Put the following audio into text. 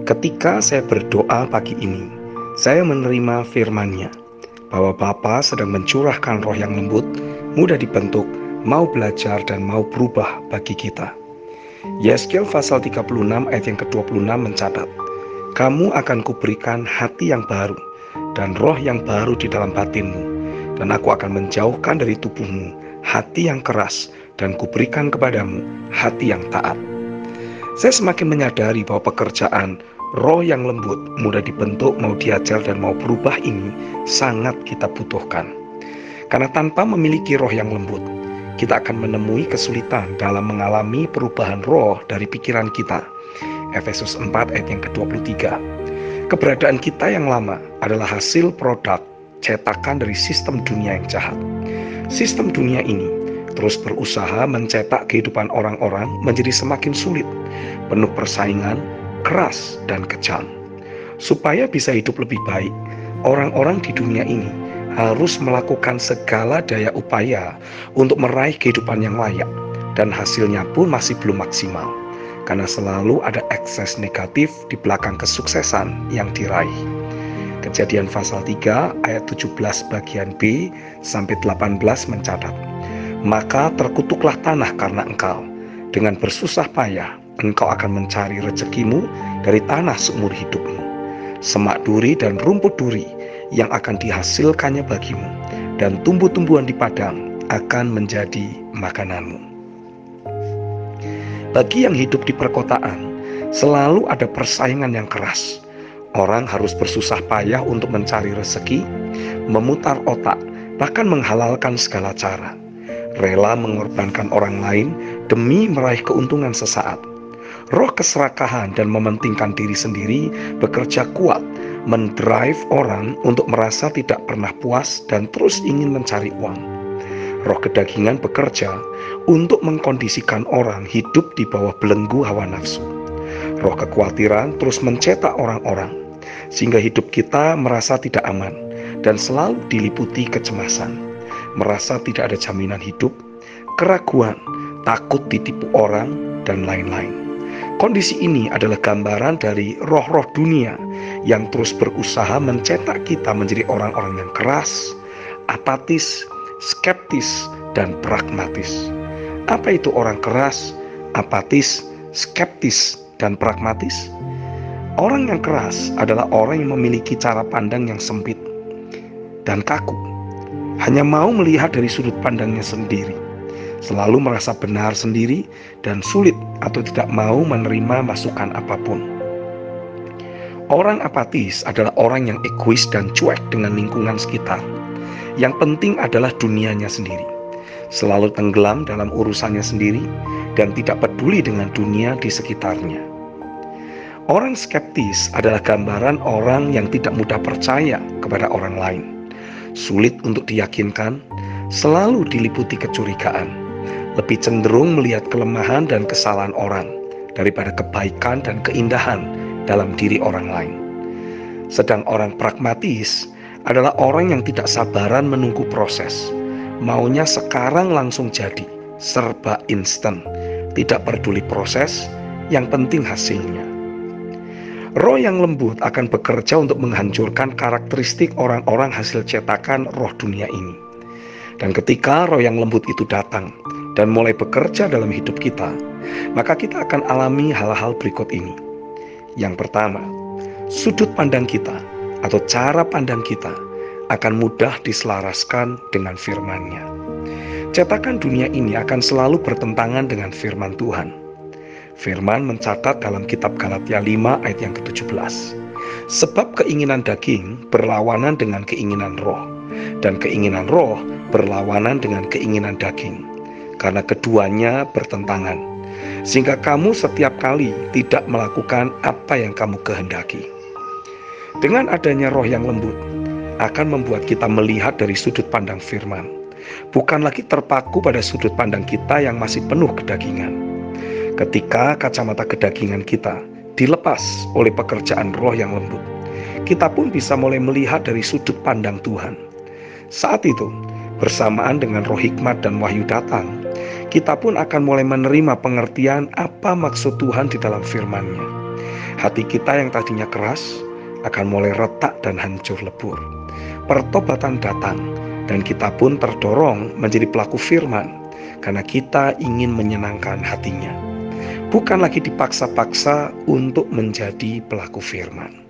Ketika saya berdoa pagi ini, saya menerima firman-Nya bahwa Bapa sedang mencurahkan roh yang lembut, mudah dibentuk, mau belajar dan mau berubah bagi kita. Yeskel pasal 36 ayat yang ke-26 mencatat, "Kamu akan kuberikan hati yang baru dan roh yang baru di dalam batinmu, dan aku akan menjauhkan dari tubuhmu hati yang keras dan kuberikan kepadamu hati yang taat." Saya semakin menyadari bahwa pekerjaan roh yang lembut, mudah dibentuk, mau diajar dan mau berubah ini sangat kita butuhkan. Karena tanpa memiliki roh yang lembut, kita akan menemui kesulitan dalam mengalami perubahan roh dari pikiran kita. Efesus 4 ayat yang ke-23. Keberadaan kita yang lama adalah hasil produk cetakan dari sistem dunia yang jahat. Sistem dunia ini terus berusaha mencetak kehidupan orang-orang menjadi semakin sulit, penuh persaingan, keras, dan kejam. Supaya bisa hidup lebih baik, orang-orang di dunia ini harus melakukan segala daya upaya untuk meraih kehidupan yang layak, dan hasilnya pun masih belum maksimal, karena selalu ada ekses negatif di belakang kesuksesan yang diraih. Kejadian pasal 3 ayat 17 bagian B sampai 18 mencatat, "Maka terkutuklah tanah karena engkau, dengan bersusah payah engkau akan mencari rezekimu dari tanah seumur hidupmu. Semak duri dan rumput duri yang akan dihasilkannya bagimu, dan tumbuh-tumbuhan di padang akan menjadi makananmu." Bagi yang hidup di perkotaan, selalu ada persaingan yang keras. Orang harus bersusah payah untuk mencari rezeki, memutar otak, bahkan menghalalkan segala cara, rela mengorbankan orang lain demi meraih keuntungan sesaat. Roh keserakahan dan mementingkan diri sendiri bekerja kuat, mendrive orang untuk merasa tidak pernah puas dan terus ingin mencari uang. Roh kedagingan bekerja untuk mengkondisikan orang hidup di bawah belenggu hawa nafsu. Roh kekhawatiran terus mencetak orang-orang sehingga hidup kita merasa tidak aman dan selalu diliputi kecemasan, merasa tidak ada jaminan hidup, keraguan, takut ditipu orang, dan lain-lain. Kondisi ini adalah gambaran dari roh-roh dunia yang terus berusaha mencetak kita menjadi orang-orang yang keras, apatis, skeptis, dan pragmatis. Apa itu orang keras, apatis, skeptis, dan pragmatis? Orang yang keras adalah orang yang memiliki cara pandang yang sempit dan kaku, hanya mau melihat dari sudut pandangnya sendiri, selalu merasa benar sendiri, dan sulit atau tidak mau menerima masukan apapun. Orang apatis adalah orang yang egois dan cuek dengan lingkungan sekitar. Yang penting adalah dunianya sendiri, selalu tenggelam dalam urusannya sendiri dan tidak peduli dengan dunia di sekitarnya. Orang skeptis adalah gambaran orang yang tidak mudah percaya kepada orang lain, sulit untuk diyakinkan, selalu diliputi kecurigaan, lebih cenderung melihat kelemahan dan kesalahan orang daripada kebaikan dan keindahan dalam diri orang lain. Sedang orang pragmatis adalah orang yang tidak sabaran menunggu proses, maunya sekarang langsung jadi, serba instan, tidak peduli proses, yang penting hasilnya. Roh yang lembut akan bekerja untuk menghancurkan karakteristik orang-orang hasil cetakan roh dunia ini. Dan ketika roh yang lembut itu datang dan mulai bekerja dalam hidup kita, maka kita akan alami hal-hal berikut ini. Yang pertama, sudut pandang kita atau cara pandang kita akan mudah diselaraskan dengan firman-Nya. Cetakan dunia ini akan selalu bertentangan dengan firman Tuhan. Firman mencatat dalam kitab Galatia 5 ayat yang ke-17, "Sebab keinginan daging berlawanan dengan keinginan roh, dan keinginan roh berlawanan dengan keinginan daging, karena keduanya bertentangan, sehingga kamu setiap kali tidak melakukan apa yang kamu kehendaki." Dengan adanya roh yang lembut akan membuat kita melihat dari sudut pandang firman, bukan lagi terpaku pada sudut pandang kita yang masih penuh kedagingan. Ketika kacamata kedagingan kita dilepas oleh pekerjaan roh yang lembut, kita pun bisa mulai melihat dari sudut pandang Tuhan. Saat itu, bersamaan dengan roh hikmat dan wahyu datang, kita pun akan mulai menerima pengertian apa maksud Tuhan di dalam firman-Nya. Hati kita yang tadinya keras akan mulai retak dan hancur lebur. Pertobatan datang dan kita pun terdorong menjadi pelaku firman karena kita ingin menyenangkan hatinya. Bukan lagi dipaksa-paksa untuk menjadi pelaku firman.